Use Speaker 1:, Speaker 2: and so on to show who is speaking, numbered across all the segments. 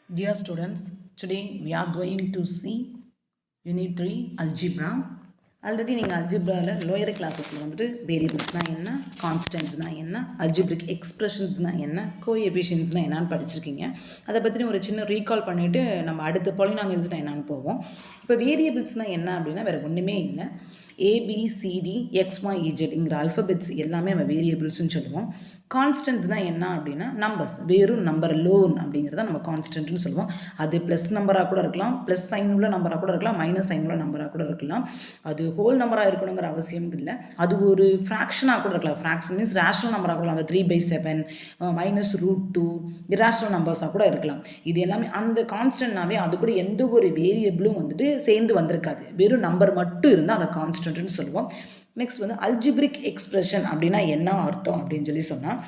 Speaker 1: Dear students, today we are going to see Unit 3 Algebra. Already நீங்கள் அல்ஜிப்ராவில் lower கிளாஸஸில் வந்துட்டு வேரியபிள்ஸ்னால் என்ன, கான்ஸ்டன்ட்ஸ்னால் என்ன, அல்ஜிப்ரிக் எக்ஸ்பிரஷன்ஸ்னால் என்ன, கோஎஃபிஷியன்ட்ஸ்னால் என்னன்னு படிச்சிருக்கீங்க. அதை பற்றி ஒரு சின்ன ரீகால் பண்ணிவிட்டு நம்ம அடுத்த பாலினாமியல்ஸ்னால் என்னன்னு போவோம். இப்போ வேரியபிள்ஸ்னால் என்ன அப்படின்னா வேறு ஒன்றுமே இல்லை. ஏபிசிடி எக்ஸ்ஒய்இஜெட்ங்கிற அல்ஃபபெட்ஸ் எல்லாமே நம்ம வேரியபிள்ஸ்னு சொல்லுவோம். கான்ஸ்டன்ட்ஸ்னால் என்ன அப்படின்னா நம்பர்ஸ், வெறும் நம்பர் லோன் அப்படிங்கிறத நம்ம கான்ஸ்டன்ட்னு சொல்லுவோம். அது ப்ளஸ் நம்பராக கூட இருக்கலாம், ப்ளஸ் சைன் உள்ள நம்பராக கூட இருக்கலாம், மைனஸ் சைன் உள்ள நம்பராக கூட இருக்கலாம். அது ஹோல் நம்பராக இருக்கணுங்கிற அவசியம் இல்லை. அது ஒரு ஃப்ராக்ஷனாக கூட இருக்கலாம். ஃப்ராக்ஷன் மீன்ஸ் ரேஷனல் நம்பராக கூட இருக்கலாம். 3/7 -√2 இரேஷனல் நம்பர்ஸாக கூட இருக்கலாம். இது எல்லாமே அந்த கான்ஸ்டன்ட்னாவே அது கூட எந்த ஒரு வேரியபிளும் வந்துட்டு சேர்ந்து வந்திருக்காது. வெறும் நம்பர் மட்டும் இருந்தால் அதை கான்ஸ்டன்ட்னு சொல்லுவோம். நெக்ஸ்ட் வந்து அல்ஜிப்ரிக் எக்ஸ்பிரஷன் அப்படின்னா என்ன அர்த்தம் அப்படின்னு சொல்லி சொன்னால்,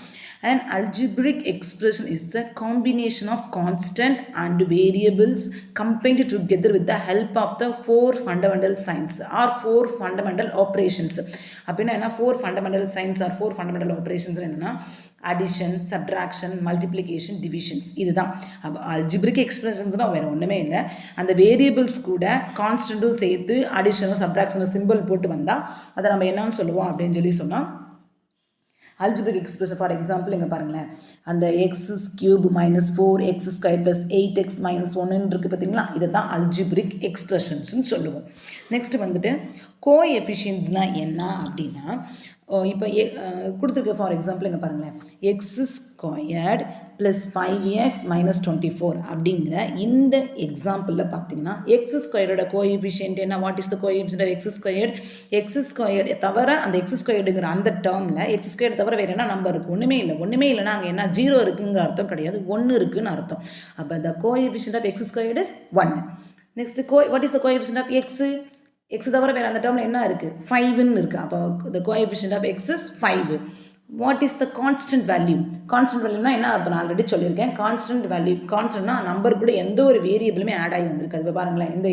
Speaker 1: an algebraic expression is a combination of constant and variables combined together with the help of the four fundamental signs or four fundamental operations. அப்படின்னா என்ன, four fundamental signs are four fundamental operations என்னென்னா addition, subtraction, multiplication, divisions. இதுதான் algebraic எக்ஸ்பிரஷன்ஸ்னால் வேறு ஒன்றுமே இல்லை. அந்த variables கூட கான்ஸ்டன்ட்டும் சேர்த்து அடிஷனும் சப்ட்ராக்ஷனும் சிம்பிள் போட்டு வந்தால் அதை நம்ம என்னன்னு சொல்லுவோம் அப்படின்னு சொல்லி சொன்னால் அல்ஜிப்ரிக் எக்ஸ்பிரஷன். ஃபார் எக்ஸாம்பிள் இங்கே பாருங்களேன், அந்த x³ -4 x² + 8x - 1 இருக்குது பார்த்தீங்களா, இதை தான் அல்ஜிப்ரிக் எக்ஸ்பிரஷன்ஸ்னு சொல்லுவோம். நெக்ஸ்ட் வந்துட்டு கோஎஃபிஷியன்ட்ஸ்னால் என்ன அப்படின்னா, இப்போ கொடுத்துருக்க ஃபார் எக்ஸாம்பிள் இங்கே பாருங்களேன், x² + 5x - 24 அப்படிங்கிற இந்த எக்ஸாம்பிளில் பார்த்தீங்கன்னா x² கோஎஃபிஷியன்ட் என்ன, what is the coefficient of x² தவிர அந்த x²ங்கிற அந்த டேர்மில் x² தவிர வேறு என்ன நம்பர் இருக்குது? ஒன்றுமே இல்லை. ஒன்றுமே இல்லைனா அங்கே என்ன 0 இருக்குங்கிற அர்த்தம் கிடையாது, 1 இருக்குதுன்னு அர்த்தம். அப்போ the coefficient of x² is 1. Next what is the coefficient of x தவிர வேறு அந்த டேர்மில் என்ன இருக்குது? 5ன்னு இருக்குது. அப்போ the coefficient of x is 5. What is the constant value? Constant வேல்யூனா என்ன அர்த்தம்? நான் ஆல்ரெடி சொல்லியிருக்கேன். கான்ஸ்டன்ட் வேல்யூ, கான்ஸ்டன்ட்னா நம்பர் கூட எந்த ஒரு வேரியபிளுமே ஆட் ஆகி வந்திருக்காது. இப்போ பாருங்களேன், இந்த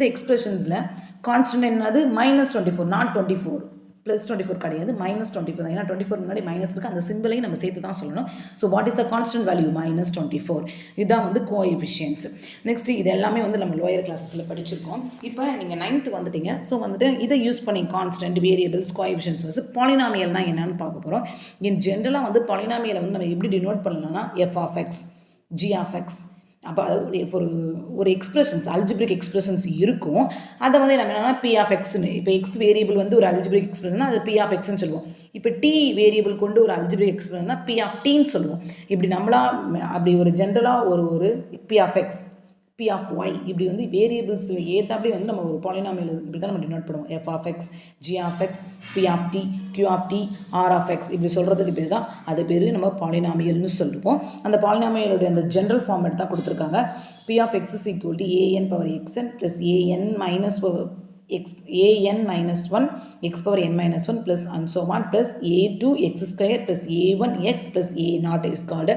Speaker 1: எக்ஸ்பிரஷன்ஸில் கான்ஸ்டன்ட் என்னது? -24, நாட் 24, +24 கிடையாது, -24 தான். ஏன்னா 24 முன்னாடி மைனஸ் இருக்குது, அந்த சிம்பிளையும் நம்ம சேர்த்து தான் சொல்லணும். So what is the constant value? -24. இதுதான் வந்து கோஎஃபிஷியன்ட்ஸ். நெக்ஸ்ட் இது எல்லாமே வந்து நம்ம லோயர் கிளாஸஸில் படிச்சிருக்கோம். இப்போ நீங்கள் 9th வந்துட்டீங்க. ஸோ வந்துட்டு இதை யூஸ் பண்ணி கான்ஸ்டன்ட், வேரியபிள்ஸ், கோஎஃபிஷியன்ட்ஸ் வந்து பாலினாமியல்னா என்னன்னு பார்க்க போகிறோம். இன் ஜென்ரலாக வந்து பாலினாமியலை வந்து நம்ம எப்படி டினோட் பண்ணலாம்னா f(x), g(x), அப்போ ஒரு எக்ஸ்பிரஷன்ஸ், அல்ஜிப்ரிக் எக்ஸ்பிரஷன்ஸ் இருக்கும். அதை வந்து நம்ம என்னென்னா p(x)ன்னு, இப்போ எக்ஸ் வேரியபிள் வந்து ஒரு அல்ஜிப்ரிக் எக்ஸ்பிரஷன்னா அது p(x)ன்னு சொல்லுவோம். இப்போ t வேரியபிள் கொண்டு ஒரு அல்ஜிப்ரிக் எக்ஸ்பிரஷன்னா p(t)ன்னு சொல்லுவோம். இப்படி நம்மளா அப்படி ஒரு ஜென்ரலாக ஒரு p(x), p(y) இப்படி வந்து வேரியபிள்ஸ் ஏற்றாப்படி வந்து நம்ம ஒரு பாலினாமியல் இப்படி தான் நம்ம டினோட் பண்ணுவோம். f(x), g(x), p(t), q(t), r(x) இப்படி சொல்கிறதுக்கு பேர் தான், அது பேர் நம்ம பாலினாமியல்னு சொல்லுவோம். அந்த பாலினாமியலுடைய அந்த ஜென்ரல் ஃபார்மேட் தான் கொடுத்துருக்காங்க. p(x) = an power xn + an - 1 x(n-1) plus and so on plus a2x² plus a1x plus a0 is called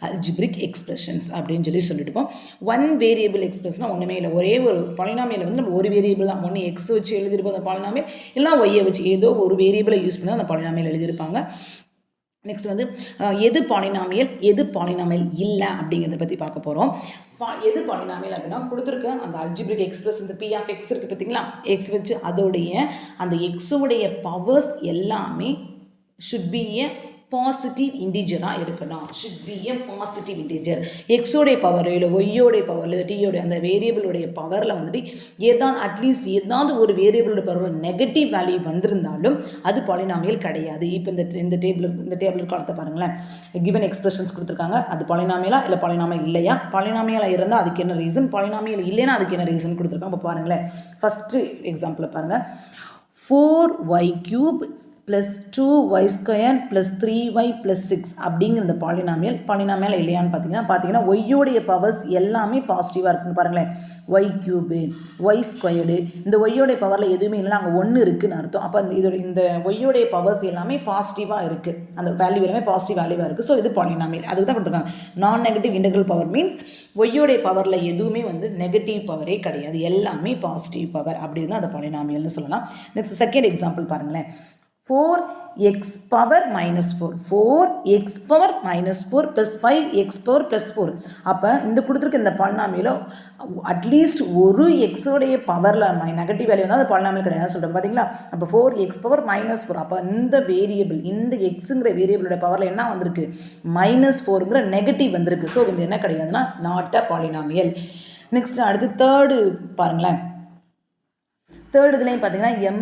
Speaker 1: algebraic expressions அப்படின்னு சொல்லி சொல்லிட்டுப்போம். ஒன் வேரியபிள் எக்ஸ்பிரஷனாக ஒன்றுமே இல்லை. ஒரே ஒரு பாலினாமியல் வந்து நம்ம ஒரு வேரியபிள் தான், ஒன்று எக்ஸ் வச்சு எழுதியிருப்போம் அந்த பாலினாமியல், இல்லை ஒய்யை வச்சு ஏதோ ஒரு வேரியபிளை யூஸ் பண்ணி அந்த பாலினாமியல் எழுதியிருப்பாங்க. நெக்ஸ்ட் வந்து எது பாலினாமியல் எது பாலினாமியல் இல்லை அப்படிங்கிறத பற்றி பார்க்க போகிறோம். எது பாலினாமியல் அப்படின்னா கொடுத்துருக்க அந்த அல்ஜிப்ரிக் எக்ஸ்பிரஷன் p(x) இருக்குது பார்த்தீங்களா, எக்ஸ் வச்சு அதோடைய அந்த எக்ஸோடைய பவர்ஸ் எல்லாமே ஷுட் பி ஏ பாசிட்டிவ் இன்டிஜராக இருக்கணும். Should be a positive integer. எக்ஸோடைய பவர் இல்லை ஒய்யோடைய பவர் இல்லை டீயோடைய அந்த வேரியபிளுடைய பவரில் வந்துட்டு அட்லீஸ்ட் ஏதாவது ஒரு வேரியபிளோட பவர் நெகட்டிவ் வேல்யூ வந்திருந்தாலும் அது பாலினாமியல் கிடையாது. இப்போ இந்த டேபிள் காலத்தை பாருங்களேன், கிவன் எக்ஸ்பிரஷன்ஸ் கொடுத்துருக்காங்க. அது பாலினாமியலா இல்லை பாலினாமியல் இல்லையா? பாலினாமியலாக இருந்தால் அதுக்கு என்ன ரீசன், பாலினாமியல் இல்லைன்னா அதுக்கு என்ன ரீசன் கொடுத்துருக்காங்க. இப்போ பாருங்களேன், ஃபஸ்ட்டு எக்ஸாம்பிளை பாருங்கள். 4y³ + 2y² + 3y + 6 அப்படிங்கிற இந்த பாலினாமியல் இல்லையான்னு பார்த்தீங்கன்னா ஒய்யோடைய பவர்ஸ் எல்லாமே பாசிட்டிவாக இருக்குன்னு பாருங்களேன். y³ y², இந்த ஒய்யோடைய பவரில் எதுவுமே இல்லைன்னா அங்கே 1 இருக்குதுன்னு அர்த்தம். அப்போ இந்த ஒய்யோடைய பவர்ஸ் எல்லாமே பாசிட்டிவாக இருக்குது, அந்த வேல்யூ எல்லாமே பாசிட்டிவ் வேல்யூவாக இருக்குது. ஸோ இது பாலினாமியல். அதுக்கு தான் கொடுத்துருக்காங்க. நான் நெகட்டிவ் இன்டெக்ரல் பவர் மீன்ஸ் ஒய்யோடைய பவரில் எதுவுமே வந்து நெகட்டிவ் பவரே கிடையாது, எல்லாமே பாசிட்டிவ் பவர். அப்படி இருந்தால் அது பாலினாமியல்னு சொல்லலாம். நெக்ஸ்ட் செகண்ட் எக்ஸாம்பிள் பாருங்களேன். 4x power minus 4 4x power minus 4 plus 5x power plus 4 அப்போ இந்த கொடுத்துருக்க இந்த பாலினாமியில் அட்லீஸ்ட் ஒரு எக்ஸோடைய பவரில் நெகட்டிவ் வேல்யூ வந்து அது பாலினாமியல் கிடையாது சொல்கிறேன் பார்த்தீங்களா. அப்போ 4x power minus 4 அப்போ இந்த வேரியபிள் இந்த எக்ஸுங்கிற வேரியபிளோட பவரில் என்ன வந்திருக்கு -4ங்கிற நெகட்டிவ் வந்திருக்கு. ஸோ இது என்ன கிடையாதுன்னா நாட் அ பாலினாமியல். நெக்ஸ்ட் அடுத்து தேர்டு பாருங்களேன். தேர்ட் இதுலேயும் பார்த்தீங்கன்னா m²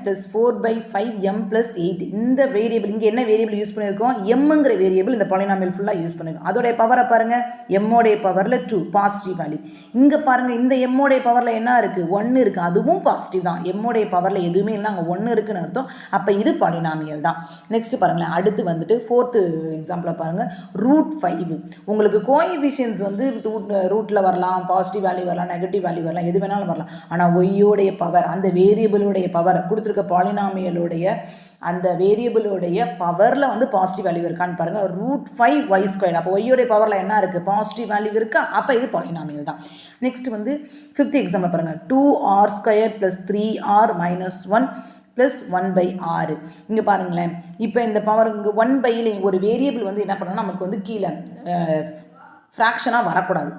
Speaker 1: + 4/5 m + 8 இந்த வேரியபிள் இங்கே என்ன வேரியபிள் யூஸ் பண்ணியிருக்கோம் எம்ங்கிற வேரியபிள் இந்த பாலினாமியல் ஃபுல்லாக யூஸ் பண்ணியிருக்கோம். அதோடைய பவரை பாருங்கள் எம்மோடைய பவரில் 2 பாசிட்டிவ் வேல்யூ. இங்கே பாருங்கள் இந்த எம்மோடைய பவரில் என்ன இருக்குது 1 இருக்குது அதுவும் பாசிட்டிவ் தான். எம்மோடைய பவரில் எதுவுமே இல்லை அங்கே 1 இருக்குன்னு அர்த்தம். அப்போ இது பாலினாமியல் தான். நெக்ஸ்ட் பாருங்களேன் அடுத்து வந்துட்டு ஃபோர்த்து எக்ஸாம்பிளை பாருங்கள் √5 உங்களுக்கு கோஎஃபிஷியன்ஸ் வந்து ரூட்டில் வரலாம் பாசிட்டிவ் வேல்யூ வரலாம் நெகட்டிவ் வேல்யூ வரலாம் எது வேணாலும் வரலாம். ஆனால் ஒய்யோடைய பவர் அந்த வேரியபிளுடைய பவர் கொடுத்துருக்க பாலினாமியலுடைய அந்த வேரியபிளுடைய பவரில் வந்து பாசிட்டிவ் வேல்யூ இருக்கான்னு பாருங்கள் √5y². அப்போ ஒய்யோடைய பவரில் என்ன இருக்குது பாசிட்டிவ் வேல்யூ இருக்கா அப்போ இது பாலினாமியல் தான். நெக்ஸ்ட் வந்து ஃபிஃப்த் எக்ஸாம்பிள் பாருங்கள் 2r² + 3r - 1 + 1/6 இங்கே பாருங்களேன். இப்போ இந்த பவர் இங்கே 1/ல ஒரு வேரியபிள் வந்து என்ன பண்ணணும் நமக்கு வந்து கீழே ஃப்ராக்ஷனாக வரக்கூடாது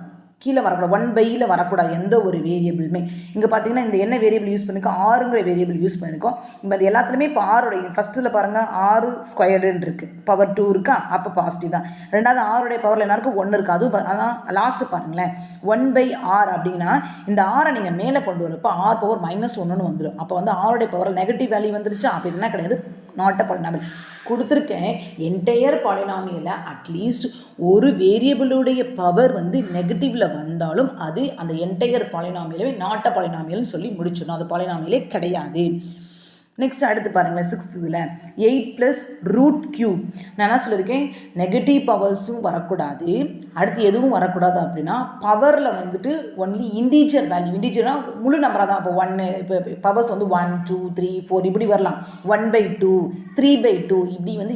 Speaker 1: கீழே வரக்கூடாது 1/ல வரக்கூடாது எந்த ஒரு வேரியபிளுமே. இங்கே பார்த்தீங்கன்னா இந்த என்ன வேரியபிள் யூஸ் பண்ணியிருக்கோம் ஆறுங்கிற வேரியபிள் யூஸ் பண்ணியிருக்கோம். இப்போ அது எல்லாத்துலேயுமே இப்போ ஆறுடைய ஃபஸ்ட்டில் பாருங்கள் 6² இருக்குது பவர் 2 இருக்கா அப்போ பாசிட்டிவ் தான். ரெண்டாவது ஆறுடைய பவரில் என்ன இருக்குது 1 இருக்குது அதுவும் அதான் லாஸ்ட்டு பாருங்களேன் 1/r அப்படின்னா இந்த ஆரை நீங்கள் மேலே கொண்டு வரப்போ r பவர் -1ன்னு வந்துடும். அப்போ வந்து ஆறுடைய பவரில் நெகட்டிவ் வேல்யூ வந்துருச்சு அப்போ என்ன கிடையாது நாட் அ பாலினாமியல். கொடுத்துருக்கேன் என்டையர் பாலினாமியலில் அட்லீஸ்ட் ஒரு வேரியபிளுடைய பவர் வந்து நெகட்டிவில் வந்தாலும் அது அந்த என்டையர் பாலினாமியலவே நாட் அ பாலினாமியல்னு சொல்லி முடிச்சிடணும். அது பாலினாமியலே கிடையாது. நெக்ஸ்ட் அடுத்து பாருங்களேன் சிக்ஸ்த் இதில் 8 + √3 நான் என்ன சொல்லியிருக்கேன் நெகட்டிவ் பவர்ஸும் வரக்கூடாது அடுத்து எதுவும் வரக்கூடாது அப்படின்னா பவரில் வந்துட்டு ஒன்லி இண்டீஜர் வேல்யூ இண்டீஜர்னால் முழு நம்பராக தான். இப்போ 1 இப்போ பவர்ஸ் வந்து 1 2 3 4 இப்படி வரலாம் 1/2 3/2 இப்படி வந்து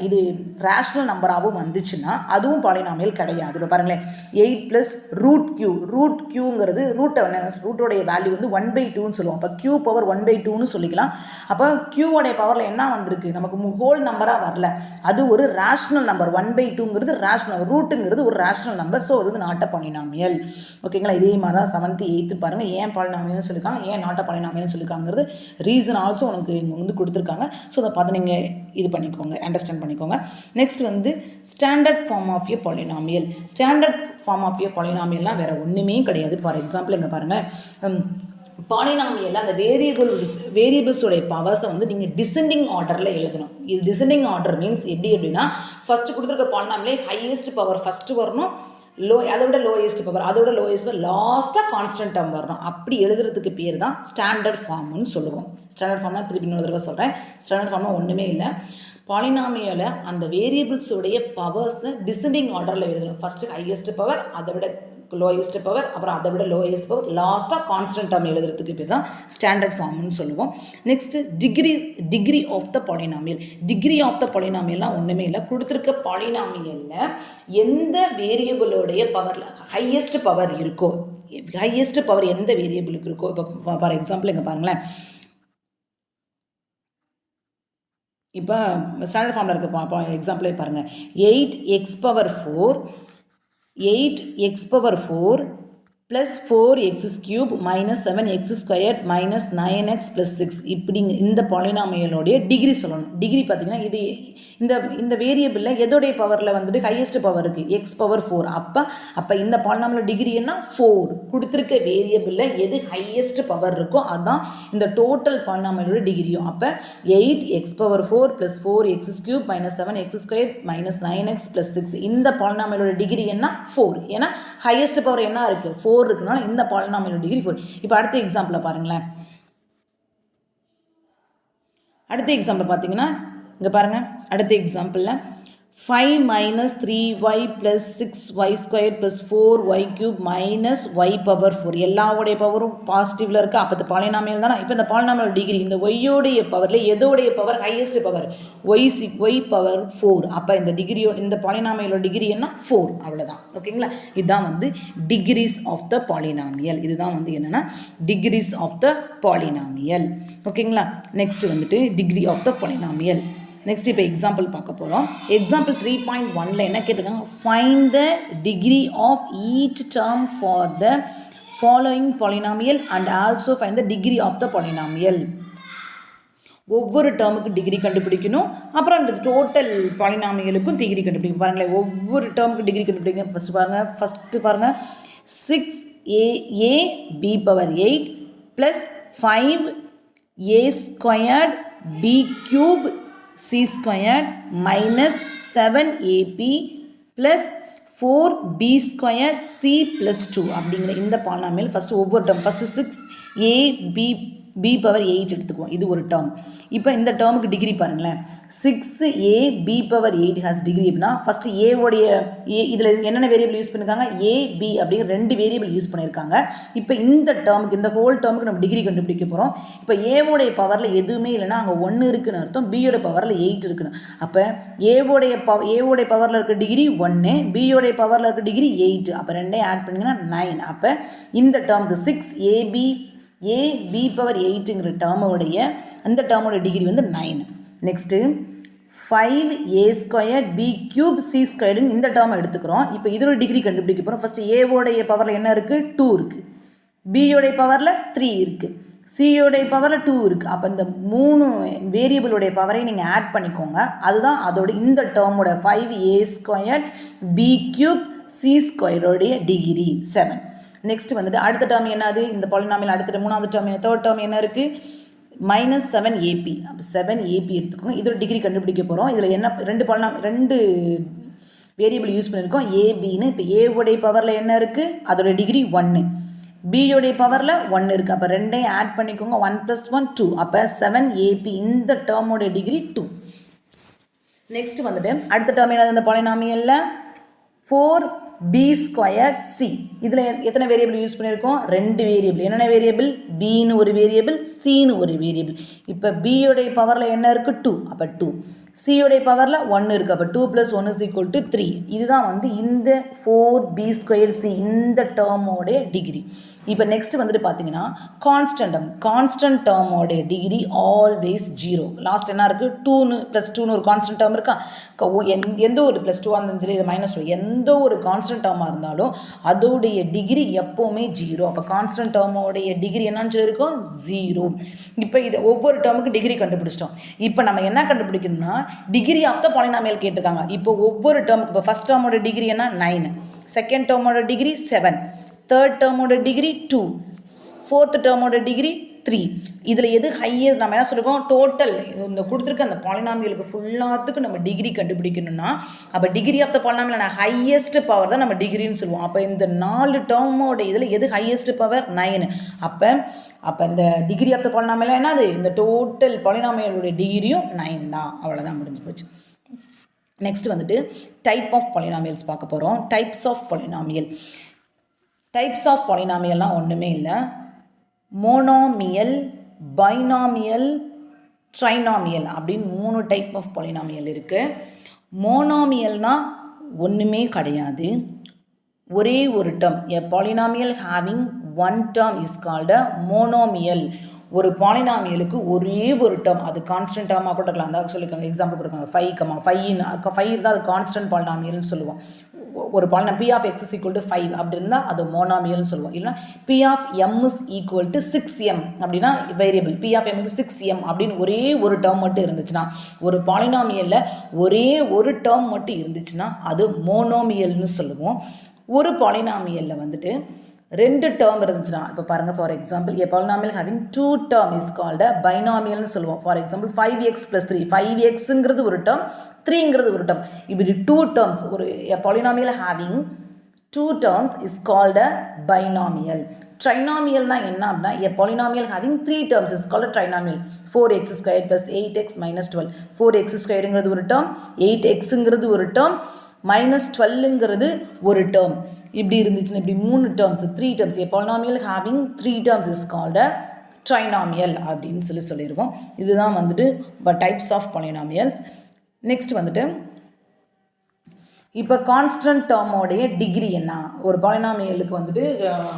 Speaker 1: இது ரேஷ்னல் நம்பராகவும் வந்துச்சுன்னா அதுவும் பாலினாமியல் கிடையாது. இப்போ பாருங்களேன் 8 + √3 ரூட்டோடைய வேல்யூ வந்து 1/2ன்னு சொல்லுவோம். அப்போ q பவர் 1/2ன்னு சொல்லிக்கலாம். அப்போ q-உடைய பவரில் என்ன வந்திருக்கு நமக்கு ஹோல் நம்பராக வரல அது ஒரு ரேஷ்னல் நம்பர் 1/2ங்கிறது ரேஷ்னல் ரூட்டுங்கிறது ஒரு ரேஷ்னல் நம்பர். ஸோ அது நாட் அ பாலினாமியல். ஓகேங்களா. இதே மாதிரி தான் 7th 8th பாருங்கள் ஏன் பாலினாமியல்னு சொல்லியிருக்காங்க ஏன் நாட் அ பாலினாமியல்னு சொல்லியிருக்காங்கிறது ரீசன் ஆல்சோ உனக்கு இங்கே வந்து கொடுத்துருக்காங்க. ஸோ அதை பார்த்து நீங்கள் இது பண்ணிக்கோங்க அண்டர்ஸ்டாண்ட் பண்ணிக்கோங்க. நெக்ஸ்ட் வந்து standard form of a polynomial. Standard form of a பாலினாமியல்னால் வேறு ஒன்றுமே கிடையாது. ஃபார் எக்ஸாம்பிள் இங்கே பாருங்கள் பாலினாமியல் அந்த வேரியபிள்ஸோடைய பவர்ஸை வந்து நீங்கள் டிசெண்டிங் ஆர்டரில் எழுதணும். இது டிசெண்டிங் ஆர்டர் மீன்ஸ் எப்படி அப்படின்னா ஃபஸ்ட்டு கொடுத்துருக்க பாலினாமிலே ஹையஸ்ட் பவர் ஃபஸ்ட்டு வரணும் அதை விட லோயஸ்ட் பவர் அதோட லோயஸ்ட் பவர் லாஸ்ட்டாக கான்ஸ்டன்ட் டேர்ம் வரணும். அப்படி எழுதுறதுக்கு பேர் தான் ஸ்டாண்டர்ட் ஃபார்ம்னு சொல்லுவோம். ஸ்டாண்டர்ட் ஃபார்ம்னா திருப்பி இன்னொரு தடவை சொல்கிறேன். ஸ்டாண்டர்ட் ஃபார்ம்னா ஒன்றுமே இல்லை பாலினாமியலை அந்த வேரியபிள்ஸோடைய பவர்ஸை டிசெண்டிங் ஆர்டரில் எழுதணும். ஃபஸ்ட்டு ஹையஸ்ட் பவர் அதை விட லோயஸ்ட் பவர் அப்புறம் அதை விட லோயஸ்ட் பவர் லாஸ்ட்டாக கான்ஸ்டன்ட் டேர்ம் எழுதுறதுக்கு பேர் தான் ஸ்டாண்டர்ட் ஃபார்ம்னு சொல்லுவோம். Next degree of the polynomial. Degree of the பாலினாமியல்லாம் ஒன்றுமே இல்லை கொடுத்துருக்க பாலினாமியலில் எந்த வேரியபிளோடைய பவரில் ஹையஸ்ட் பவர் இருக்கோ ஹையஸ்ட் பவர் எந்த வேரியபிளுக்கு இருக்கோ இப்போ ஃபார் எக்ஸாம்பிள் இங்கே பாருங்களேன் இப்போ ஸ்டாண்டர்ட் ஃபார்மில் இருக்க எக்ஸாம்பிளே பாருங்கள் 8x⁴ + 4x³ - 7x² - 9x + 6 இப்படிங்க இந்த பாலினாமியலோடைய டிகிரி சொல்லணும். டிகிரி பார்த்தீங்கன்னா இது இந்த வேரியபிளில் எதோடைய பவரில் வந்துட்டு ஹையஸ்ட் பவர் இருக்குது x⁴. அப்போ இந்த பாலினாமியல் டிகிரி என்ன 4 கொடுத்துருக்க வேரியபிளில் எது ஹையஸ்ட் பவர் இருக்கோ அதுதான் இந்த டோட்டல் பாலினாமியலோட டிகிரியும். அப்போ 8x⁴ + 4x³ - 7x² - 9x + 6 இந்த பாலினாமியலோட டிகிரி என்ன 4. ஏன்னா ஹையஸ்ட் பவர் என்ன இருக்குது 4 இருக்குனால இந்த பாலினாமியலோட டிகிரி 4. இப்போ அடுத்த எக்ஸாம்பிளை பாருங்களேன். அடுத்த எக்ஸாம்பிள் பார்த்தீங்கன்னா இங்கே பாருங்கள் அடுத்த எக்ஸாம்பிளில் 5 minus 3y plus 6y squared plus 4y cube minus y power 4 எல்லாவுடைய பவரும் பாசிட்டிவ்ல இருக்கு. அப்போ இது பாலினாமியல் தானே. இப்போ இந்த பாலினாமியல் டிகிரி இந்த ஒய்யோடைய பவரில் எதோடைய power highest power y power 4. அப்போ இந்த டிகிரியோ இந்த பாலினாமியலோட டிகிரி என்ன 4. அவ்வளோதான். ஓகேங்களா. இதுதான் வந்து டிகிரிஸ் ஆஃப் த பாலினாமியல். இதுதான் வந்து என்னென்னா டிகிரிஸ் ஆஃப் த பாலினாமியல். ஓகேங்களா. நெக்ஸ்ட் வந்துட்டு degree of the polynomial. Next இப்போ எக்ஸாம்பிள் பார்க்க போகிறோம். எக்ஸாம்பிள் 3.1ல் என்ன கேட்டிருக்காங்க, find the degree of each term for the following polynomial and also find the degree of the polynomial. ஒவ்வொரு டேர்முக்கு டிகிரி கண்டுபிடிக்கணும். அப்புறம் அந்த டோட்டல் பாலினாமியலுக்கும் டிகிரி கண்டுபிடிக்கணும். பாருங்களேன், ஒவ்வொரு டேர்முக்கு டிகிரி கண்டுபிடிங்க. ஃபஸ்ட்டு பாருங்கள் 6a b power 8 plus 5a squared b cube c squared minus 7ab plus 4b squared c plus 2 அப்படிங்கிற இந்த பாலினாமியல் ஃபஸ்ட்டு ஒவ்வொரு term first 6ab b power 8 எடுத்துக்குவோம். இது ஒரு டேர்ம். இப்போ இந்த டேர்முக்கு டிகிரி பாருங்களேன். 6a b power 8 has degree அப்படின்னா ஃபஸ்ட்டு ஏவோடைய இதில் என்னென்ன வேரியபிள் யூஸ் பண்ணியிருக்காங்க, a b அப்படிங்கிற 2 வேரியபிள் யூஸ் பண்ணியிருக்காங்க. இப்போ இந்த டேர்முக்கு இந்த ஹோல் டேர்முக்கு நம்ம டிகிரி கண்டுபிடிக்க போகிறோம். இப்போ ஏவோடைய பவரில் எதுவுமே இல்லைன்னா அங்கே 1 இருக்குன்னு அர்த்தம், பியோட பவரில் 8 இருக்குன்னு. அப்போ ஏவோடைய பவரில் இருக்க டிகிரி 1, பியோடைய பவரில் இருக்க டிகிரி 8. அப்போ ரெண்டையும் ஆட் பண்ணிங்கன்னா 9. அப்போ இந்த டேர்முக்கு 6ab b பவர் 8ங்கிற டேர்மோடைய அந்த டேர்மோட டிகிரி வந்து 9. Next 5a square b cube c ஸ்கொயர்டுன்னு இந்த டேர்மை எடுத்துக்கிறோம். இப்போ இதோட டிகிரி கண்டுபிடிக்க போகிறோம். ஃபஸ்ட்டு ஏவோடைய பவரில் என்ன இருக்குது, 2 இருக்குது. பியோடைய பவரில் 3 இருக்குது. சியோடைய பவரில் 2 இருக்குது. அப்போ இந்த 3 வேரியபிளுடைய பவரை நீங்கள் ஆட் பண்ணிக்கோங்க. அதுதான் அதோட இந்த டேர்மோட 5a square b cube c ஸ்கொயரோடைய டிகிரி 7. நெக்ஸ்ட் வந்துட்டு அடுத்த டேர்ம் என்னது, இந்த பாலினாமியல் அடுத்த மூணாவது டேர்ம் தேர்ட் டேர்ம் என்ன இருக்குது, மைனஸ் 7ab. அப்போ 7ab எடுத்துக்கோங்க. இதோட டிகிரி கண்டுபிடிக்க போகிறோம். இதில் என்ன ரெண்டு வேரியபிள் யூஸ் பண்ணியிருக்கோம் ஏபின்னு. இப்போ ஏவோடைய பவரில் என்ன இருக்குது, அதோட டிகிரி 1, பியோடைய பவரில் 1 இருக்குது. அப்போ ரெண்டையும் ஆட் பண்ணிக்கோங்க. 1 + 1 2. அப்போ 7ab இந்த டேர்மோட டிகிரி 2. நெக்ஸ்ட் வந்துட்டு அடுத்த டேர்ம் என்னது இந்த பாலினாமியலில் 4b ஸ்கொயர் c. இதில் எத்தனை வேரியபிள் யூஸ் பண்ணியிருக்கோம், 2 வேரியபிள். என்னென்ன வேரியபிள், பின்னு ஒரு வேரியபிள், சின்னு ஒரு வேரியபிள். இப்போ பியோடைய பவரில் என்ன இருக்குது 2. அப்போ 2. சியோடைய பவரில் 1 இருக்குது. அப்போ 2 + 1 = 3. இதுதான் வந்து இந்த 4b ஸ்கொயர் c இந்த டேர்மோடைய டிகிரி. இப்போ நெக்ஸ்ட் வந்துட்டு பார்த்தீங்கன்னா கான்ஸ்டன்ட் டேர்மோடைய டிகிரி ஆல்வேஸ் 0. லாஸ்ட் என்ன இருக்குது, 2 + 2ன்னு ஒரு கான்ஸ்டன்ட் டேர்ம் இருக்கா. எந்த ஒரு +2 இருந்தாலும் இது -2 எந்த ஒரு கான்ஸ்டன்ட் டேர்மாக இருந்தாலும் அதோடைய டிகிரி எப்போவுமே 0. அப்போ கான்ஸ்டன்ட் டேர்மோடைய டிகிரி என்னன்னு சொல்லியிருக்கோம், 0. இப்போ இது ஒவ்வொரு டேர்முக்கு டிகிரி கண்டுபிடிச்சிட்டோம். இப்போ நம்ம என்ன கண்டுபிடிக்கணும்னா டிகிரி ஆஃப் த பாலினாமியல் கேட்டிருக்காங்க. இப்போ ஒவ்வொரு டேர்முக்கு இப்போ ஃபஸ்ட் டேர்மோட டிகிரி என்ன 9, செகண்ட் டேர்மோட டிகிரி 7, தேர்ட் டேர்மோட டிகிரி 2, ஃபோர்த் டேர்மோட டிகிரி 3. இதில் எது ஹையஸ்ட், நம்ம என்ன சொல்லியிருக்கோம், டோட்டல் இந்த கொடுத்துருக்க அந்த பாலினாமியலுக்கு ஃபுல்லாத்துக்கு நம்ம டிகிரி கண்டுபிடிக்கணும்னா அப்போ degree of the polynomial highest power தான் நம்ம டிகிரின்னு சொல்லுவோம். அப்போ இந்த 4 டேர்மோட இதில் எது ஹையஸ்ட் பவர் 9. அப்போ இந்த டிகிரி ஆஃப் த பாலினாமியல் என்னது, இந்த டோட்டல் பாலினாமியலுடைய டிகிரியும் 9 தான். அவ்வளோதான், முடிஞ்சு போச்சு. நெக்ஸ்ட் வந்துட்டு டைப் ஆஃப் பாலினாமியல்ஸ் பார்க்க போகிறோம். டைப்ஸ் ஆஃப் பாலினாமியல்லாம் ஒன்றுமே இல்லை. மோனோமியல், பைனாமியல், ட்ரைனாமியல் அப்படின்னு 3 டைப் ஆஃப் பாலினாமியல் இருக்குது. மோனோமியல்னால் ஒன்றுமே கிடையாது, ஒரே ஒரு term. A polynomial having 1 term is called monomial. ஒரு பாலினாமியலுக்கு ஒரே ஒரு டேர்ம், அது கான்ஸ்டன்ட் டேர்மாக கூட இருக்கலாம். அந்த சொல்லியிருக்காங்க, எக்ஸாம்பிள் கொடுக்காங்க 5 தான் அது கான்ஸ்டன்ட் பாலினாமியல்னு சொல்லுவோம். ஒரு பாலினா p of x is equal to 5 அப்படி இருந்தால் அது மோனாமியல்னு சொல்லுவோம். இல்லைனா p of m is equal to 6m அப்படின்னா variable p of m is 6m அப்படின்னு ஒரே ஒரு டேர்ம் மட்டும் இருந்துச்சுன்னா, ஒரு பாலினாமியலில் ஒரே ஒரு டேர்ம் மட்டும் இருந்துச்சுன்னா அது மோனோமியல்னு சொல்லுவோம். ஒரு பாலினாமியலில் வந்துட்டு 2 டேர்ம் இருந்துச்சுன்னா, இப்போ பாருங்கள், for example a polynomial having 2 term is called a binomialனு சொல்லுவோம். ஃபார் எக்ஸாம்பிள் 5x + 3, 5xங்கிறது ஒரு டேர்ம், 3ங்கிறது ஒரு டேர்ம். இப்படி 2 terms, ஒரு a polynomial having 2 terms is called a binomial. ட்ரைனாமியல்னா என்ன அப்படின்னா a polynomial having 3 terms is called a trinomial. 4x squared plus 8x minus 12. 4x squareங்கிறது ஒரு term, 8xங்கிறது ஒரு term, minus 12ங்கிறது ஒரு term. இப்படி இருந்துச்சுன்னா இப்படி 3 terms 3 terms. a polynomial having 3 terms is called a trinomial அப்படின்னு சொல்லிடுவோம். இதுதான் வந்துட்டு டைப்ஸ் ஆஃப் polynomials. நெக்ஸ்ட் வந்துட்டு இப்போ கான்ஸ்டன்ட் டேர்மோடைய டிகிரி என்ன, ஒரு பாலினாமியலுக்கு வந்துட்டு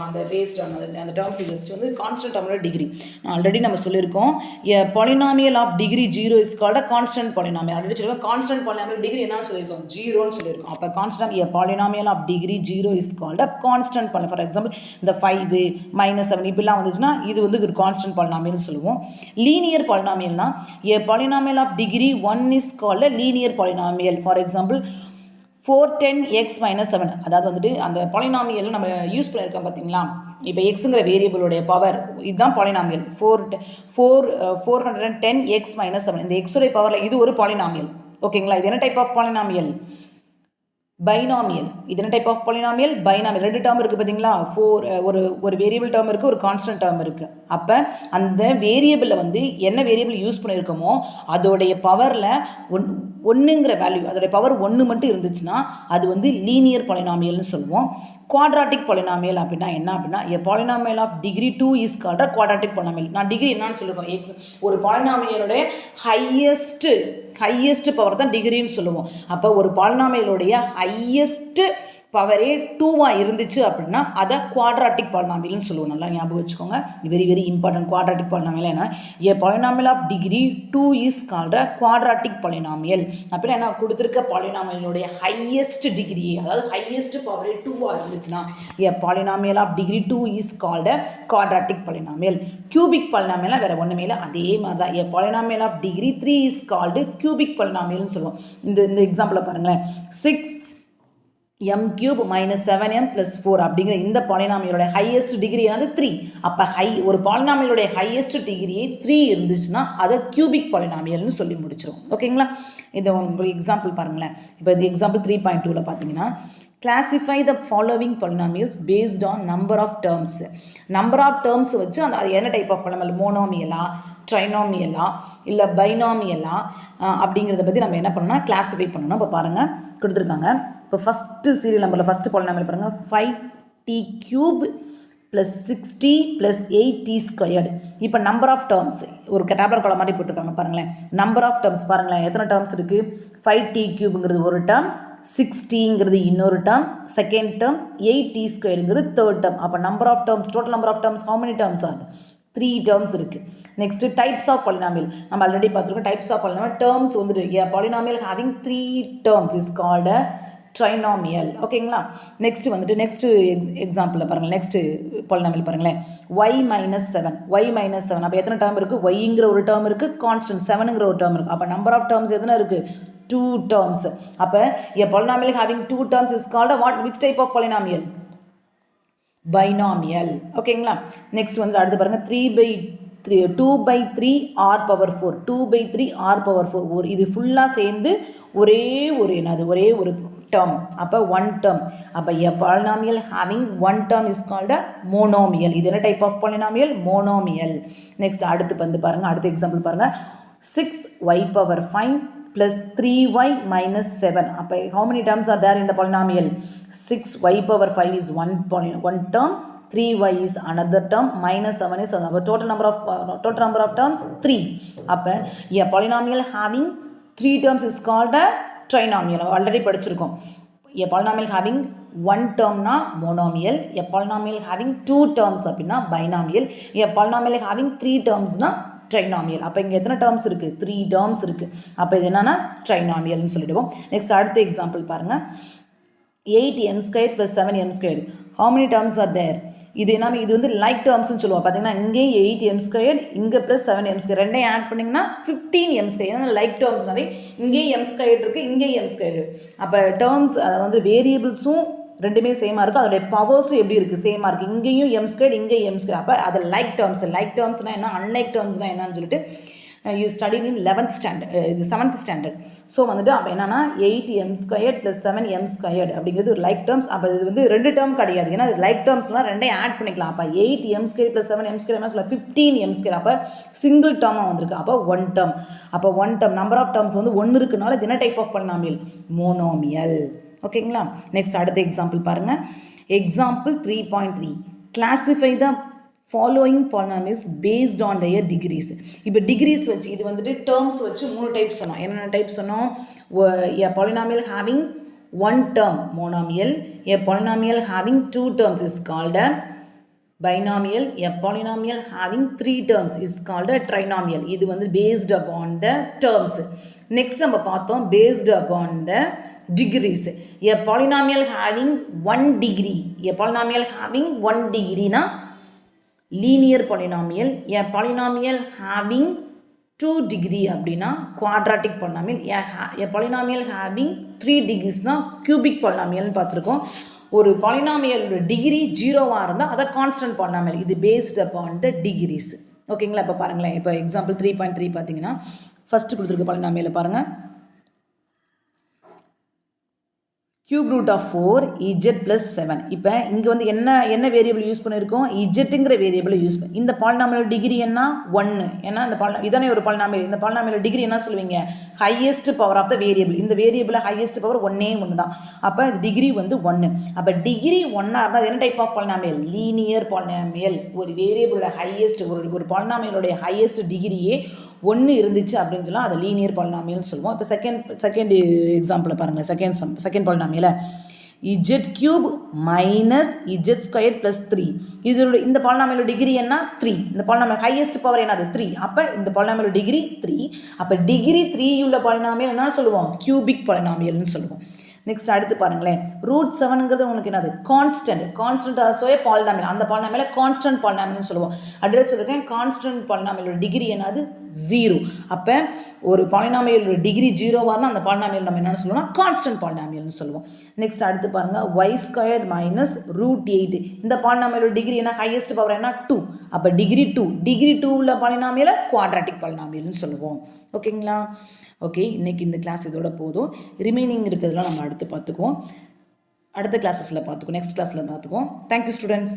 Speaker 1: அந்த பேஸ்ட் அந்த டேர்ம்ஸ் இது வச்சு வந்து கான்ஸ்டன்ட் டேர்மோட டிகிரி ஆல்ரெடி நம்ம சொல்லியிருக்கோம். A polynomial of degree 0 is called a constant polynomial. Already சொல்லியிருக்கோம் கான்ஸ்டன்ட் பாலினாமியல் டிகிரி என்னன்னு சொல்லியிருக்கோம், 0ன்னு சொல்லியிருக்கோம். அப்போ constant a polynomial of degree 0 is called a constant polynomial. For example இந்த 5 -7 இப்படிலாம் வந்துச்சுன்னா இது வந்து ஒரு கான்ஸ்டன்ட் பாலினாமியல்னு சொல்லுவோம். லீனியர் பாலினாமியல்னா a polynomial of degree 1 is called a linear polynomial. For example 410x - 7, அதாவது வந்துட்டு அந்த பாலினாமியல் நம்ம யூஸ் பண்ணியிருக்கோம் பார்த்தீங்களா. இப்போ எக்ஸுங்கிற வேரியபிளுடைய பவர் இதுதான் பாலினாமியல். 410x - 7 இந்த எக்ஸுடைய பவரில் இது ஒரு பாலினாமியல். ஓகேங்களா, இது என்ன டைப் ஆஃப் பாலினாமியல், பைனாமியல். இது என்ன type of polynomial, binomial. 2 term இருக்குது பார்த்தீங்களா, ஒரு வேரியபிள் டேர்ம் இருக்குது, ஒரு கான்ஸ்டன்ட் டேர்ம் இருக்குது. அப்போ அந்த வேரியபிளில் வந்து என்ன வேரியபிள் யூஸ் பண்ணியிருக்கோமோ அதோடைய பவரில் ஒன்றுங்கிற வேல்யூ, அதோடைய பவர் 1 மட்டும் இருந்துச்சுன்னா அது வந்து லீனியர் பாலினாமியல்னு சொல்லுவோம். குவாட்ராட்டிக் பாலினாமியல் அப்படின்னா என்ன அப்படின்னா a polynomial of degree 2 is called a quadratic polynomial. நான் டிகிரி என்னன்னு சொல்லியிருக்கோம், ஒரு பாலினாமியலுடைய ஹையஸ்ட் பவர் தான் டிகிரின்னு சொல்லுவோம். அப்போ ஒரு பாலினாமியலுடைய ஹையஸ்ட் பவரே 2வாக இருந்துச்சு அப்படின்னா அதை குவாட்ராட்டிக் பாலினாமியல்னு சொல்லுவோம். நல்லா ஞாபகம் வச்சுக்கோங்க, very very important. Quadratic polynomial என்ன, a polynomial of degree 2 is called quadratic polynomial. அப்படின்னா என்ன, கொடுத்துருக்க பாலினாமியலுடைய ஹையஸ்ட் டிகிரி, அதாவது ஹையஸ்ட் பவரே 2வாக இருந்துச்சுன்னா a polynomial of degree 2 is called quadratic polynomial. Cubic பாலினாமியல்னா வேறு ஒன்றுமே இல்லை, அதே மாதிரி தான். A polynomial of degree 3 is called cubic பாலினாமியல்னு சொல்லுவோம். இந்த எக்ஸாம்பிளை பாருங்களேன், 6m³ - 7m + 4 அப்படிங்கிற இந்த பாலினாமியலோட ஹையஸ்ட் டிகிரி என்னது 3. அப்போ ஒரு பாலினாமியலுடைய ஹையஸ்ட் டிகிரி 3 இருந்துச்சுன்னா அதை கியூபிக் பாலினாமியல்னு சொல்லி முடிச்சிடும். ஓகேங்களா, இது ஒரு எக்ஸாம்பிள் பாருங்களேன். இப்போ இது எக்ஸாம்பிள் 3.2ல் பார்த்தீங்கன்னா, classify the following polynomials based on number of terms. Number of terms வச்சு அந்த அது என்ன டைப் ஆஃப் பாலினாமியல், மோனோமியலா, ட்ரைனாமியலா, இல்லை பைனாமியலா அப்படிங்கிறத பற்றி நம்ம என்ன பண்ணணும்னா கிளாஸிஃபை பண்ணணும். இப்போ பாருங்கள் கொடுத்துருக்காங்க. இப்போ ஃபஸ்ட்டு சீரியல் நம்பரில் ஃபஸ்ட்டு பாலினாமியல் பாருங்கள், 5t³ + 60 + 8t². இப்போ நம்பர் ஆஃப் டேர்ம்ஸ் ஒரு டேப்லர் காலம் மாதிரி போட்டிருக்காங்க பாருங்களேன். நம்பர் ஆஃப் டேர்ம்ஸ் பாருங்களேன், எத்தனை டேர்ம்ஸ் இருக்குது, 5t³ ஒரு டேர்ம், 60ங்கிறது இன்னொரு term, second term, 8t² third term. அப்போ number of terms, total number of terms how many terms ஆகுது, 3 டேர்ம்ஸ் இருக்குது. நெக்ஸ்ட்டு டைப்ஸ் ஆஃப் பாலினாமியல் நம்ம ஆல்ரெடி பார்த்துருக்கோம். டைப்ஸ் ஆஃப் பாலினாமியல் டேர்ம்ஸ் வந்துட்டு polynomial having 3 terms is called a trinomial. ஓகேங்களா, next வந்துட்டு next எக்ஸாம்பிளில் பாருங்கள், நெக்ஸ்ட்டு பாலினாமியல் பாருங்களேன், y - 7. அப்போ எத்தனை டேர்ம் இருக்குது, yங்கிற ஒரு டேர்ம் இருக்குது, கான்ஸ்டன்ட் 7ங்கிற ஒரு டேர்ம் இருக்குது. அப்போ நம்பர் ஆஃப் டேர்ம்ஸ் எத்தனை இருக்குது, 2 டேர்ம்ஸ். அப்போ a polynomial having 2 terms is called a which type of polynomial, binomial. ஓகேங்களா, நெக்ஸ்ட் வந்து அடுத்து பாருங்கள், 2/3 r⁴. 2/3 r⁴ இது ஃபுல்லாக சேர்ந்து ஒரே ஒரு டேர்ம். அப்போ 1 டேர்ம். அப்போ a polynomial having 1 term is called a monomial. இது என்ன type of polynomial, monomial. Next அடுத்து வந்து பாருங்கள், அடுத்த எக்ஸாம்பிள் பாருங்கள், 6y⁵ + 3y - 7. அப்போ how many terms are there in the polynomial, 6y⁵ is one term, 3y is another term, -7 is another. Total number of terms 3. அப்போ a polynomial having 3 terms is called a trinomial. Already படிச்சிருக்கோம். a polynomial having 1 termனா monomial, a polynomial having 2 terms அப்படின்னா binomial, a polynomial having 3 termsனா trinomial. அப்போ இங்கே எத்தனை terms இருக்குது, 3 terms இருக்குது. அப்போ இது என்னென்னா ட்ரைனாமியல்னு சொல்லிடுவோம். நெக்ஸ்ட் அடுத்த எக்ஸாம்பிள் பாருங்கள், 8m² + 7m². how many terms are there, இது என்ன, இது வந்து லைக் டேர்ம்ஸ்னு சொல்லுவோம். பார்த்தீங்கன்னா இங்கே 8m², இங்கே + 7m², ரெண்டையும் ஆட் பண்ணிங்கன்னா 15m². ஏன்னா லைக் டேர்ம்ஸ்னாவே இங்கே m² இருக்குது, இங்கே m². அப்போ டேர்ம்ஸ் வந்து வேரியபிள்ஸும் ரெண்டுமே சேமாக இருக்குது, அதோடைய பவர்ஸும் எப்படி இருக்குது, சேமாக இருக்குது. இங்கேயும் m², இங்கே m². அப்போ அது லைக் டேர்ம்ஸ்னால் என்ன, அன்லைக் டேர்ம்ஸ்னால் என்னன்னு சொல்லிட்டு you studied in 11th standard, இது 7th ஸ்டாண்டர்ட். ஸோ வந்துட்டு அப்போ என்னன்னா 8m² + 7m² அப்படிங்கிறது ஒரு லைக் டேர்ம்ஸ். அப்போ இது வந்து 2 டேர்ம் கிடையாது, ஏன்னா லைக் டேர்ம்ஸ்லாம் 2 ஆட் பண்ணிக்கலாம். அப்போ 8m² + 7m² என்ன சொல்ல 15m². அப்போ சிங்கிள் டேர்மாக வந்திருக்கு. அப்போ 1 டேர்ம். அப்போ 1 டேர்ம் நம்பர் ஆஃப் டேர்ம்ஸ் வந்து 1 இருக்குனால இது என்ன டைப் ஆஃப் பாலினாமியல்? மோனோமியல். ஓகேங்களா? நெக்ஸ்ட் அடுத்த எக்ஸாம்பிள் பாருங்கள். Example 3.3 classify the following polynomials based on their degrees. இப்போ டிகிரிஸ் வச்சு இது வந்துட்டு டேர்ம்ஸ் வச்சு 3 டைப் சொன்னோம். என்னென்ன டைப் சொன்னோம்? எ polynomial having 1 term monomial, a polynomial having 2 terms is called a binomial, a polynomial having 3 terms is called a trinomial. இது வந்து based upon the terms. Next நம்ம பார்த்தோம் based upon the degrees. A polynomial having 1 degree, a polynomial having 1 degree na linear polynomial. A polynomial having 2 degree அப்படின்னா quadratic polynomial. A polynomial having 3 degrees na cubic polynomial பார்த்துருக்கோம். ஒரு பாலினாமியலோட degree 0வாக இருந்தால் அதை constant polynomial. இது based upon the decrease. ஓகேங்களா? இப்போ பாருங்களேன், இப்போ எக்ஸாம்பிள் 3.3 பார்த்தீங்கன்னா ஃபஸ்ட்டு கொடுத்துருக்க பாலினாமியலை பாருங்கள். cube root of 4 z plus 7. இப்போ இங்கே வந்து என்ன வேரியபிள் யூஸ் பண்ணியிருக்கோம்? இஜெட்டுங்கிற வேரியபிளை யூஸ் பண்ணி. இந்த பாலினாமியல் டிகிரி என்ன? 1. ஏன்னா இந்த இதானே ஒரு பாலினாமியல். இந்த பாலினாமியல் டிகிரி என்ன சொல்லுவீங்க? Highest power of the variable. இந்த வேரியபிள் ஹையஸ்ட் பவர் 1 தான். அப்போ இது டிகிரி வந்து 1. அப்போ டிகிரி 1ஆக இருந்தால் என்ன type of polynomial? Linear polynomial. ஒரு வேரியபிளோட ஹையஸ்ட் ஒரு பாலினாமியலுடைய ஹையஸ்ட் டிகிரியே 1 இருந்துச்சு அப்படின்னு சொன்னால் அதை லீனியர் பாலினாமியல்னு சொல்லுவோம். இப்போ செகண்ட் எக்ஸாம்பிளை பாருங்கள். செகண்ட் பாலினாமியலை z³ மைனஸ் z² + 3. இதோட இந்த பாலினாமியலோட டிகிரி என்ன? 3. இந்த பாலினாமியல் ஹையஸ்ட் பவர் என்னது? 3. அப்போ இந்த பாலினாமியலோட டிகிரி 3. அப்போ டிகிரி 3 உள்ள பாலினாமியல் என்ன சொல்லுவோம்? கியூபிக் பாலினாமியல்னு சொல்லுவோம். நெக்ஸ்ட் அடுத்து பாருங்களேன். √7ங்கிறது உங்களுக்கு என்னது? கான்ஸ்டன்ட் ஆல்சோயே பாலினாமியல். அந்த பாலினாமியலை கான்ஸ்டன்ட் பாலினாமியல்னு சொல்லுவோம். அட்ரஸ் சொல்லியிருக்கேன். கான்ஸ்டன்ட் பாலினாமியலோட டிகிரி என்னது? 0. அப்போ ஒரு பாலினாமியலோட டிகிரி 0வாக இருந்தால் அந்த பாலினாமியல் நம்ம என்னென்னு சொல்லுவோம்னா கான்ஸ்டன்ட் பாலினாமியல்னு சொல்லுவோம். நெக்ஸ்ட் அடுத்து பாருங்கள். y² minus √8. இந்த பாலினாமியலோட டிகிரி என்ன? ஹையஸ்ட் பவர் என்ன? 2. அப்போ டிகிரி 2 உள்ள பாலினாமியலை குவாட்ராட்டிக் பாலினாமியல்னு சொல்லுவோம். ஓகேங்களா? ஓகே, இன்றைக்கி இந்த கிளாஸ் இதோட போதும். ரிமைனிங் இருக்கிறதுலாம் நம்ம அடுத்து பார்த்துக்குவோம். அடுத்த கிளாஸஸில் பார்த்துக்குவோம். நெக்ஸ்ட் கிளாஸில் பார்த்துக்குவோம். Thank you students.